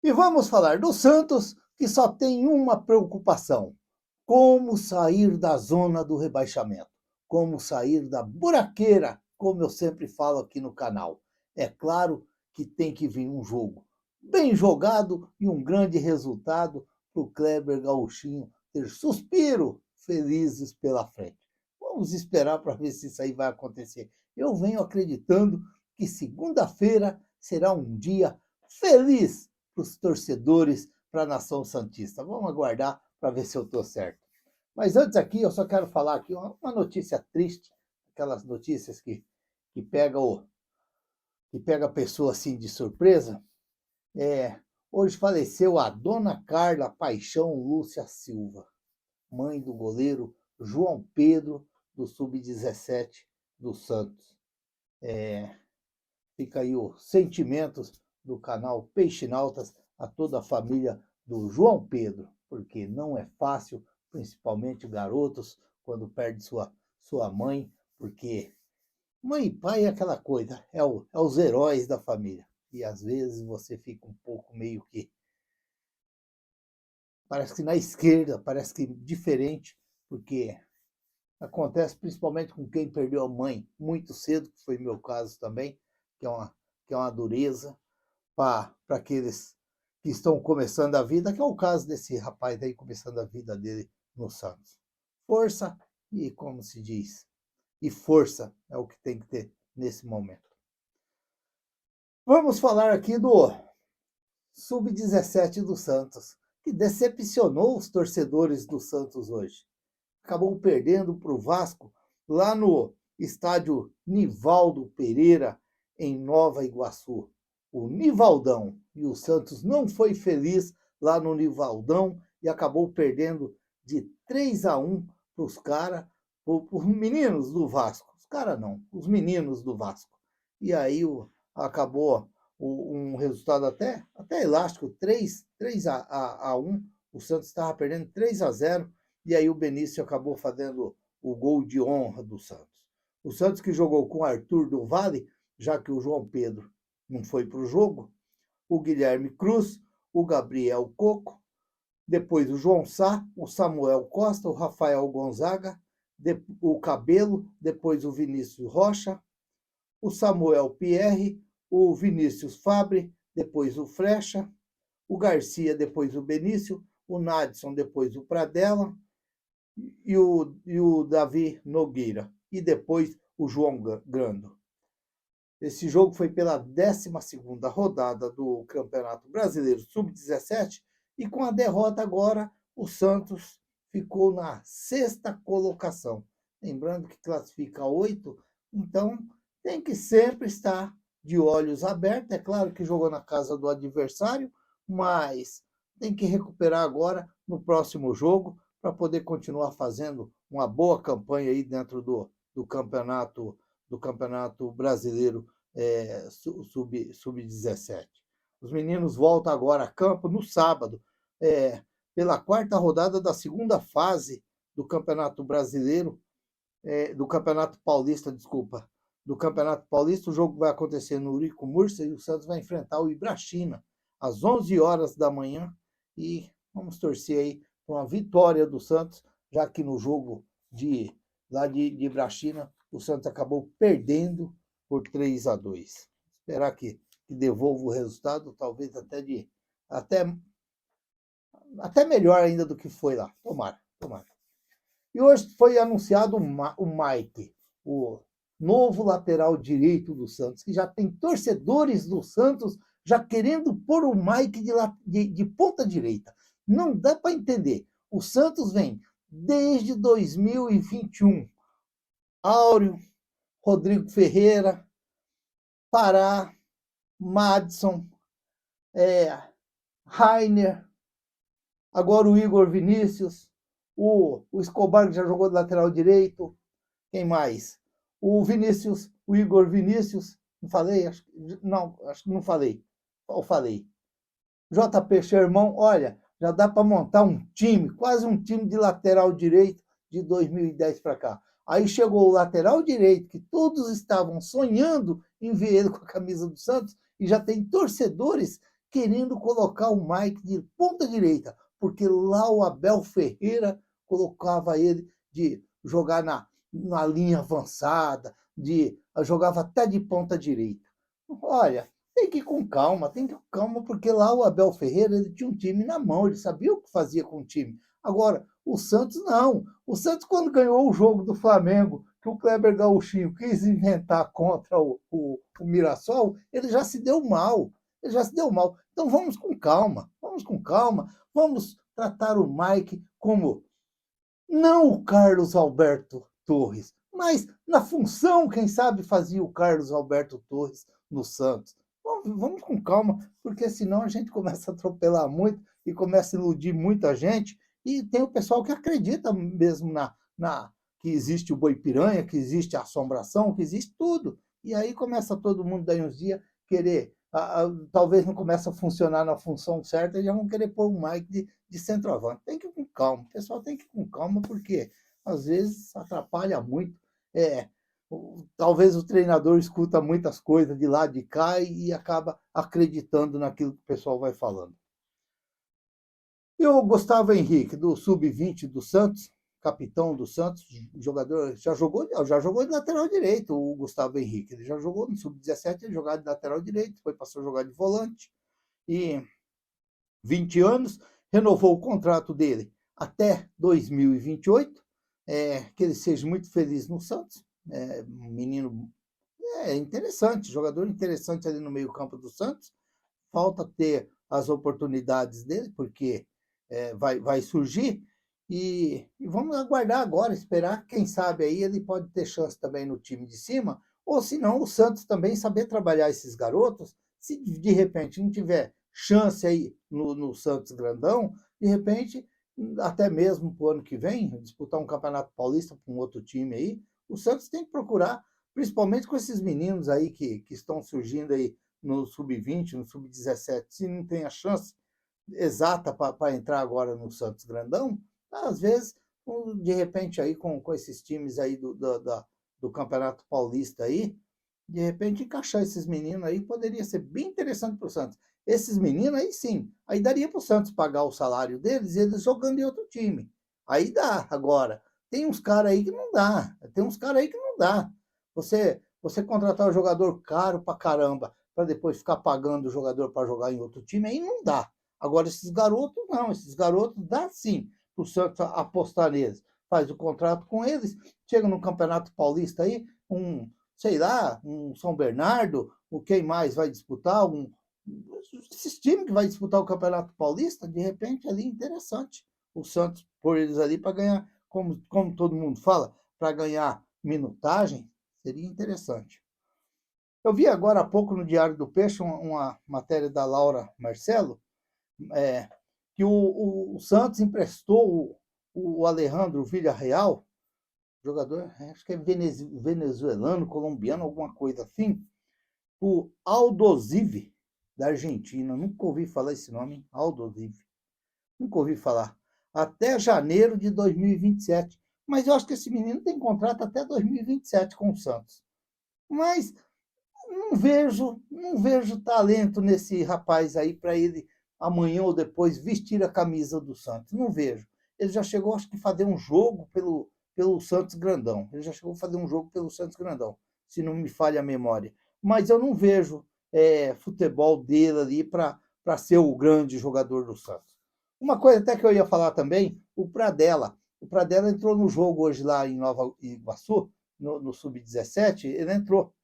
E vamos falar do Santos, que só tem uma preocupação: como sair da zona do rebaixamento, como sair da buraqueira, como eu sempre falo aqui no canal. É claro que tem que vir um jogo bem jogado e um grande resultado para o Kleber Gauchinho ter suspiro felizes pela frente. Vamos esperar para ver se isso aí vai acontecer. Eu venho acreditando que segunda-feira será um dia feliz para os torcedores, para a nação santista. Vamos aguardar para ver se eu estou certo. Mas antes aqui, eu só quero falar aqui uma notícia triste, aquelas notícias que pega que pega a pessoa assim de surpresa. Hoje faleceu a dona Carla Paixão Lúcia Silva, mãe do goleiro João Pedro, do Sub-17 do Santos. Fica aí os sentimentos do canal Peixinautas a toda a família do João Pedro, porque não é fácil, principalmente garotos, quando perde sua mãe, porque mãe e pai é aquela coisa, os heróis da família. E às vezes você fica um pouco meio que, parece que na esquerda, parece que diferente, porque acontece principalmente com quem perdeu a mãe muito cedo, que foi meu caso também, que é uma dureza para aqueles que estão começando a vida, que é o caso desse rapaz aí começando a vida dele no Santos. Força e, como se diz, e força é o que tem que ter nesse momento. Vamos falar aqui do Sub-17 do Santos, que decepcionou os torcedores do Santos hoje. Acabou perdendo para o Vasco lá no estádio Nivaldo Pereira, em Nova Iguaçu. O Nivaldão. E o Santos não foi feliz lá no Nivaldão e acabou perdendo de 3-1 para os caras, os meninos do Vasco. Os caras não, os meninos do Vasco. E aí acabou um resultado até elástico, 3-1. O Santos estava perdendo 3-0 e aí o Benício acabou fazendo o gol de honra do Santos. O Santos que jogou com Arthur do Vale, já que o João Pedro não foi para o jogo, o Guilherme Cruz, o Gabriel Coco, depois o João Sá, o Samuel Costa, o Rafael Gonzaga, o Cabelo, depois o Vinícius Rocha, o Samuel Pierre, o Vinícius Fabre, depois o Frecha, o Garcia, depois o Benício, o Nadson, depois o Pradella, e o Davi Nogueira, e depois o João Grando. Esse jogo foi pela 12ª rodada do Campeonato Brasileiro Sub-17 e com a derrota agora o Santos ficou na 6ª colocação. Lembrando que classifica 8, então tem que sempre estar de olhos abertos. É claro que jogou na casa do adversário, mas tem que recuperar agora no próximo jogo para poder continuar fazendo uma boa campanha aí dentro do campeonato brasileiro sub-17. Os meninos voltam agora a campo no sábado, pela 4ª rodada da segunda fase do Campeonato Brasileiro, do Campeonato Paulista, desculpa, do Campeonato Paulista. O jogo vai acontecer no Eurico Mursa e o Santos vai enfrentar o Ibrachina às 11 horas da manhã e vamos torcer aí por uma vitória do Santos, já que no jogo lá de Ibrachina o Santos acabou perdendo por 3-2. Esperar que devolva o resultado, talvez até melhor ainda do que foi lá. Tomara. E hoje foi anunciado o Mike, o novo lateral direito do Santos, que já tem torcedores do Santos já querendo pôr o Mike de ponta direita. Não dá para entender. O Santos vem desde 2021. Áureo, Rodrigo Ferreira, Pará, Madison, Rainer, agora o Igor Vinícius, o Escobar, que já jogou de lateral direito. Quem mais? O Vinícius, o Igor Vinícius. Não falei? Acho que não falei. Ou falei? JP Sherman, olha, já dá para montar um time, quase um time de lateral direito de 2010 para cá. Aí chegou o lateral direito, que todos estavam sonhando em ver ele com a camisa do Santos, e já tem torcedores querendo colocar o Mike de ponta direita, porque lá o Abel Ferreira colocava ele de jogar na linha avançada, jogava até de ponta direita. Olha, tem que ir com calma, tem que ir com calma, porque lá o Abel Ferreira ele tinha um time na mão, ele sabia o que fazia com o time. Agora, o Santos não. O Santos, quando ganhou o jogo do Flamengo, que o Kleber Gauchinho quis inventar contra o Mirassol, ele já se deu mal. Ele já se deu mal. Então vamos com calma, vamos com calma, vamos tratar o Mike como não o Carlos Alberto Torres, mas na função, quem sabe, fazia o Carlos Alberto Torres no Santos. Vamos com calma, porque senão a gente começa a atropelar muito e começa a iludir muita gente. E tem o pessoal que acredita mesmo que existe o boi piranha, que existe a assombração, que existe tudo. E aí começa todo mundo, daí uns dias, querer. Talvez não comece a funcionar na função certa, e já vão querer pôr o Mike de centroavante. Tem que ir com calma, o pessoal tem que ir com calma, porque às vezes atrapalha muito. Talvez o treinador escuta muitas coisas de lá de cá e acaba acreditando naquilo que o pessoal vai falando. E o Gustavo Henrique, do Sub-20 do Santos, capitão do Santos, jogador, já jogou de lateral direito, o Gustavo Henrique. Ele já jogou no Sub-17, ele jogava de lateral direito, depois passou a jogar de volante. E 20 anos, renovou o contrato dele até 2028. Que ele seja muito feliz no Santos. Um menino interessante, jogador interessante ali no meio-campo do Santos. Falta ter as oportunidades dele, porque vai surgir. E vamos aguardar agora, esperar. Quem sabe aí ele pode ter chance também no time de cima, ou se não, o Santos também saber trabalhar esses garotos. Se de repente não tiver chance aí no Santos grandão, de repente, até mesmo para o ano que vem, disputar um Campeonato Paulista com outro time aí, o Santos tem que procurar, principalmente com esses meninos aí que estão surgindo aí no Sub-20, no Sub-17, se não tem a chance exata para entrar agora no Santos grandão, às vezes, de repente aí com esses times aí do Campeonato Paulista aí, de repente encaixar esses meninos aí poderia ser bem interessante para o Santos. Esses meninos aí sim, aí daria para o Santos pagar o salário deles e eles jogando em outro time. Aí dá. Agora, tem uns caras aí que não dá. Tem uns caras aí que não dá. Você contratar um jogador caro pra caramba para depois ficar pagando o jogador para jogar em outro time, aí não dá. Agora, esses garotos não, esses garotos dá sim para o Santos apostar neles. Faz o contrato com eles, chega no Campeonato Paulista aí, sei lá, um São Bernardo, o quem mais vai disputar, esses times que vai disputar o Campeonato Paulista, de repente ali interessante. O Santos pôr eles ali para ganhar, como todo mundo fala, para ganhar minutagem, seria interessante. Eu vi agora há pouco no Diário do Peixe uma matéria da Laura Marcelo, que o Santos emprestou o Alejandro Villarreal, jogador, acho que é venezuelano, colombiano, alguma coisa assim, o Aldosivi, da Argentina. Nunca ouvi falar esse nome, hein? Aldosivi. Nunca ouvi falar. Até janeiro de 2027. Mas eu acho que esse menino tem contrato até 2027 com o Santos. Mas não vejo talento nesse rapaz aí para ele amanhã ou depois vestir a camisa do Santos. Não vejo. Ele já chegou, acho que, fazer um jogo pelo Santos Grandão. Ele já chegou a fazer um jogo pelo Santos Grandão, se não me falha a memória. Mas eu não vejo futebol dele ali para ser o grande jogador do Santos. Uma coisa até que eu ia falar também, o Pradella. O Pradella entrou no jogo hoje lá em Nova Iguaçu, no Sub-17, ele entrou.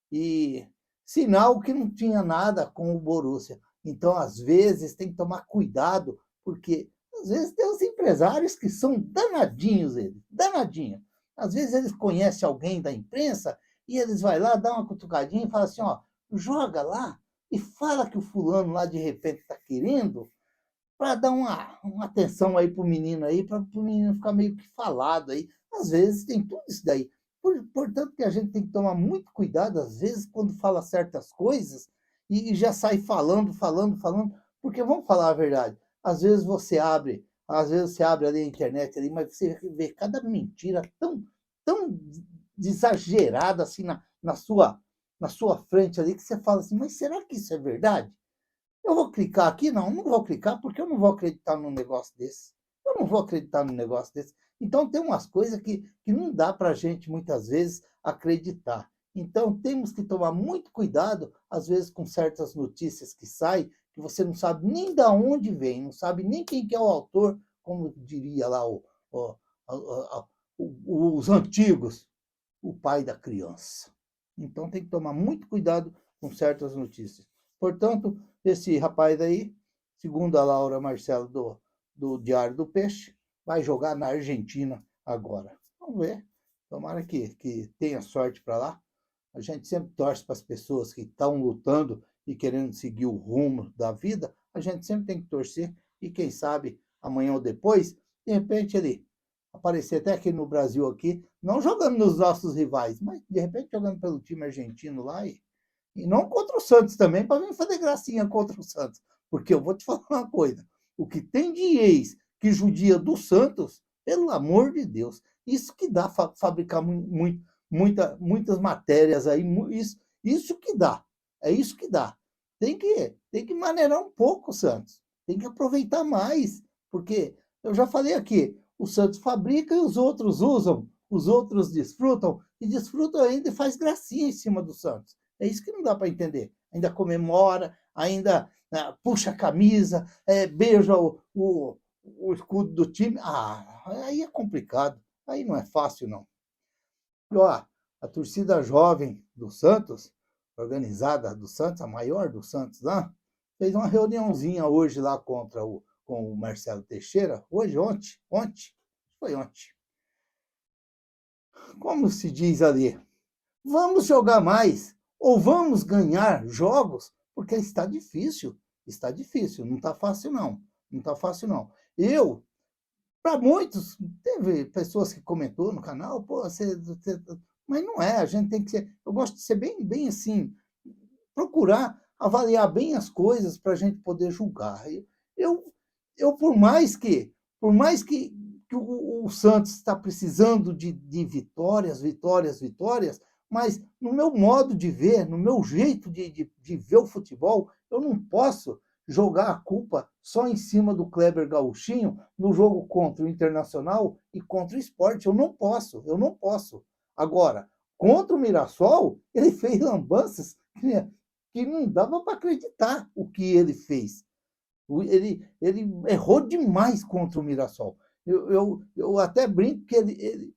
E sinal que não tinha nada com o Borussia. Então, às vezes, tem que tomar cuidado, porque às vezes tem os empresários que são danadinhos, eles, danadinhos. Às vezes eles conhecem alguém da imprensa e eles vão lá, dão uma cutucadinha e falam assim, ó, joga lá e fala que o fulano lá de repente está querendo, para dar uma atenção aí para o menino aí, para o menino ficar meio que falado aí. Às vezes tem tudo isso daí. Portanto, que a gente tem que tomar muito cuidado, às vezes, quando fala certas coisas e já sai falando, porque vamos falar a verdade. Às vezes você abre ali a internet ali, mas você vê cada mentira tão exagerada assim na sua frente ali, que você fala assim, mas será que isso é verdade? Eu vou clicar aqui? Não, não vou clicar porque eu não vou acreditar num negócio desse. Eu não vou acreditar num negócio desse. Então, tem umas coisas que não dá para a gente, muitas vezes, acreditar. Então, temos que tomar muito cuidado, às vezes, com certas notícias que saem, que você não sabe nem de onde vem, não sabe nem quem que é o autor, como diria lá os antigos, o pai da criança. Então, tem que tomar muito cuidado com certas notícias. Portanto, esse rapaz aí, segundo a Laura Marcelo do Diário do Peixe, vai jogar na Argentina agora. Vamos ver. Tomara que tenha sorte para lá. A gente sempre torce para as pessoas que estão lutando e querendo seguir o rumo da vida. A gente sempre tem que torcer e quem sabe amanhã ou depois, de repente ele aparecer até aqui no Brasil aqui, não jogando nos nossos rivais, mas de repente jogando pelo time argentino lá e não contra o Santos também, para mim fazer gracinha contra o Santos. Porque eu vou te falar uma coisa: o que tem de ex que judia do Santos, pelo amor de Deus, isso que dá fabricar muitas matérias aí, isso que dá. É isso que dá. Tem que maneirar um pouco o Santos. Tem que aproveitar mais. Porque eu já falei aqui, o Santos fabrica e os outros usam, os outros desfrutam, e desfrutam ainda e faz gracinha em cima do Santos. É isso que não dá para entender. Ainda comemora, ainda puxa a camisa, beija o escudo do time. Ah, aí é complicado. Aí não é fácil, não. E, ó, a torcida jovem do Santos, organizada do Santos, a maior do Santos lá, fez uma reuniãozinha hoje lá com o Marcelo Teixeira. Hoje, ontem, foi ontem. Como se diz ali, vamos jogar mais ou vamos ganhar jogos, porque está difícil, não está fácil não, não está fácil não. Para muitos, teve pessoas que comentou no canal, pô, mas não é, a gente tem que ser, eu gosto de ser bem assim, procurar avaliar bem as coisas para a gente poder julgar. Eu, eu por mais que o Santos está precisando de vitórias, mas no meu modo de ver, no meu jeito de ver o futebol, eu não posso jogar a culpa só em cima do Kleber Gauchinho no jogo contra o Internacional e contra o Sport. Eu não posso. Agora, contra o Mirassol, ele fez lambanças que não dava para acreditar o que ele fez. Ele errou demais contra o Mirassol. Eu até brinco que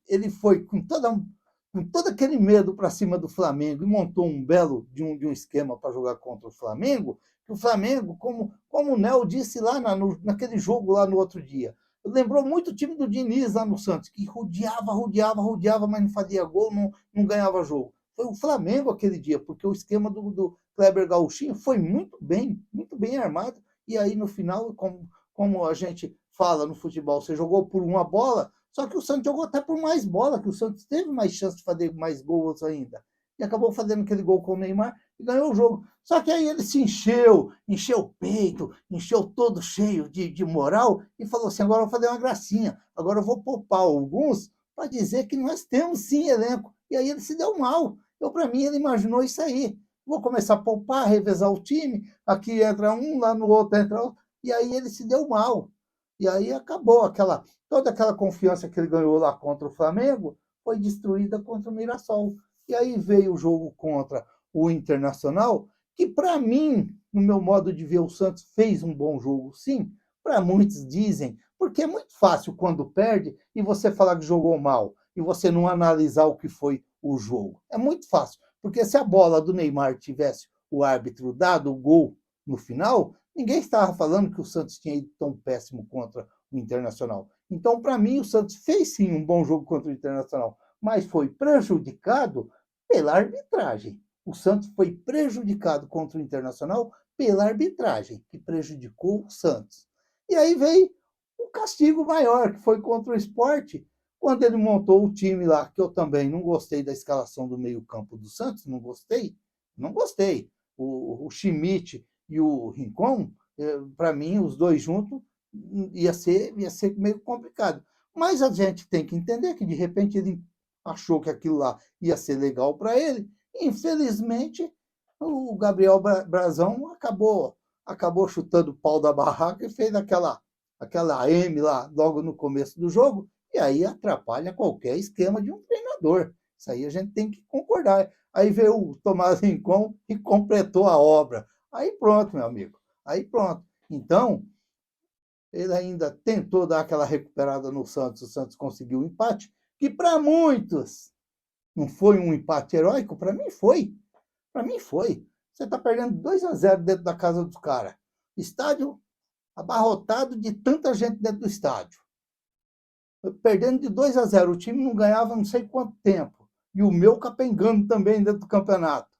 ele foi com todo aquele medo para cima do Flamengo e montou um belo de um esquema para jogar contra o Flamengo, que o Flamengo, como o Nel disse lá naquele jogo lá no outro dia, lembrou muito o time do Diniz lá no Santos, que rodeava, mas não fazia gol, não ganhava jogo. Foi o Flamengo aquele dia, porque o esquema do Kleber Gauchinho foi muito bem armado, e aí no final, como a gente fala no futebol, você jogou por uma bola, só que o Santos jogou até por mais bola, que o Santos teve mais chance de fazer mais gols ainda. E acabou fazendo aquele gol com o Neymar e ganhou o jogo. Só que aí ele se encheu o peito, encheu todo cheio de moral e falou assim: agora eu vou fazer uma gracinha, agora eu vou poupar alguns para dizer que nós temos sim elenco. E aí ele se deu mal. Para mim, ele imaginou isso aí. Vou começar a poupar, revezar o time, aqui entra um, lá no outro entra outro, e aí ele se deu mal. E aí acabou toda aquela confiança que ele ganhou lá contra o Flamengo foi destruída contra o Mirassol. E aí veio o jogo contra o Internacional, que para mim, no meu modo de ver, o Santos fez um bom jogo, sim. Para muitos dizem, porque é muito fácil quando perde e você falar que jogou mal e você não analisar o que foi o jogo. É muito fácil, porque se a bola do Neymar tivesse o árbitro dado o gol no final, ninguém estava falando que o Santos tinha ido tão péssimo contra o Internacional. Então, para mim, o Santos fez sim um bom jogo contra o Internacional, mas foi prejudicado pela arbitragem. O Santos foi prejudicado contra o Internacional pela arbitragem, que prejudicou o Santos. E aí veio o castigo maior, que foi contra o Sport, quando ele montou o time lá, que eu também não gostei da escalação do meio-campo do Santos, não gostei. O Schmidt e o Rincon, para mim, os dois juntos, ia ser meio complicado. Mas a gente tem que entender que, de repente, ele achou que aquilo lá ia ser legal para ele. Infelizmente, o Gabriel Brazão acabou chutando o pau da barraca e fez aquela M lá logo no começo do jogo, e aí atrapalha qualquer esquema de um treinador. Isso aí a gente tem que concordar. Aí veio o Tomás Rincon e completou a obra. Aí pronto, meu amigo. Aí pronto. Então, ele ainda tentou dar aquela recuperada no Santos. O Santos conseguiu um empate, que para muitos não foi um empate heróico, para mim foi. Para mim foi. Você está perdendo 2-0 dentro da casa dos caras. Estádio abarrotado de tanta gente dentro do estádio. Perdendo de 2-0. O time não ganhava não sei quanto tempo. E o meu capengando também dentro do campeonato.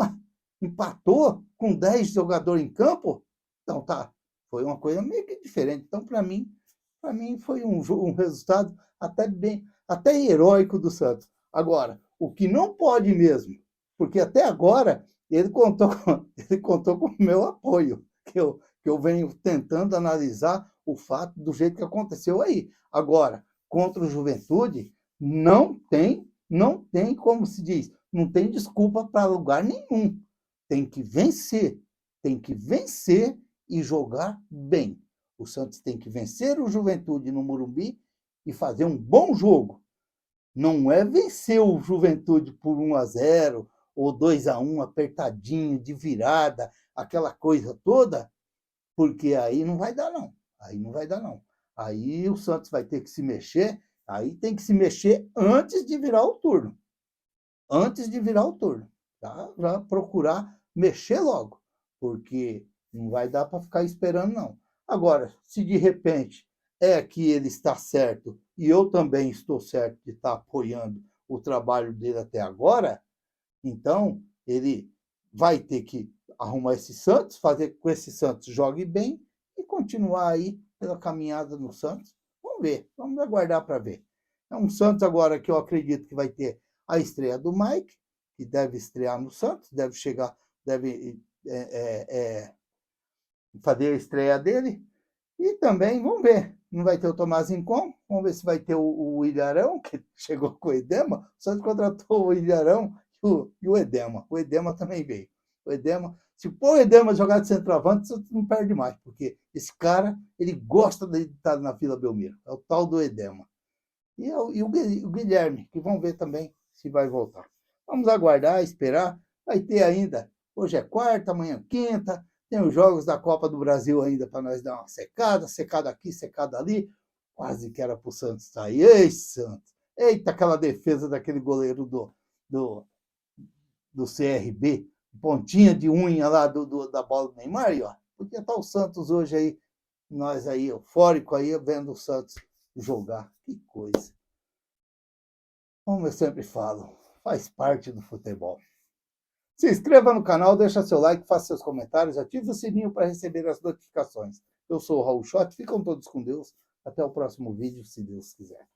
Ué, empatou com 10 jogadores em campo? Então tá. Foi uma coisa meio que diferente. Então, para mim foi um resultado até heróico do Santos. Agora, o que não pode mesmo, porque até agora ele contou com o meu apoio, que eu venho tentando analisar o fato do jeito que aconteceu aí. Agora, contra o Juventude, não tem como se diz, não tem desculpa para lugar nenhum. Tem que vencer e jogar bem. O Santos tem que vencer o Juventude no Morumbi e fazer um bom jogo. Não é vencer o Juventude por 1-0 ou 2-1 apertadinho, de virada, aquela coisa toda, porque aí não vai dar, não. Aí não vai dar, não. Aí o Santos vai ter que se mexer, aí tem que se mexer antes de virar o turno. Antes de virar o turno. Tá? Já procurar mexer logo, porque não vai dar para ficar esperando, não. Agora, se de repente é que ele está certo e eu também estou certo de estar apoiando o trabalho dele até agora, então ele vai ter que arrumar esse Santos, fazer com que esse Santos jogue bem e continuar aí pela caminhada no Santos. Vamos ver, vamos aguardar para ver. É um Santos agora que eu acredito que vai ter a estreia do Mike, que deve estrear no Santos, deve chegar, deve fazer a estreia dele. E também, vamos ver, não vai ter o Tomás Rincon, vamos ver se vai ter o Ilharão, que chegou com o Edema. O Santos contratou o Ilharão e o Edema. O Edema também veio. O Edema, se pôr o Edema jogar de centroavante, o Santos não perde mais, porque esse cara, ele gosta de estar na Vila Belmiro. É o tal do Edema. E o Guilherme, que vamos ver também se vai voltar. Vamos aguardar, esperar. Vai ter ainda. Hoje é quarta, amanhã é quinta. Tem os jogos da Copa do Brasil ainda para nós dar uma secada aqui, secada ali. Quase que era para o Santos sair. Ei, Santos! Eita, aquela defesa daquele goleiro do CRB, pontinha de unha lá da bola do Neymar. E, ó, podia estar o Santos hoje aí, nós aí, eufórico aí, vendo o Santos jogar. Que coisa. Como eu sempre falo, faz parte do futebol. Se inscreva no canal, deixa seu like, faça seus comentários, ative o sininho para receber as notificações. Eu sou o Raul Schott, ficam todos com Deus. Até o próximo vídeo, se Deus quiser.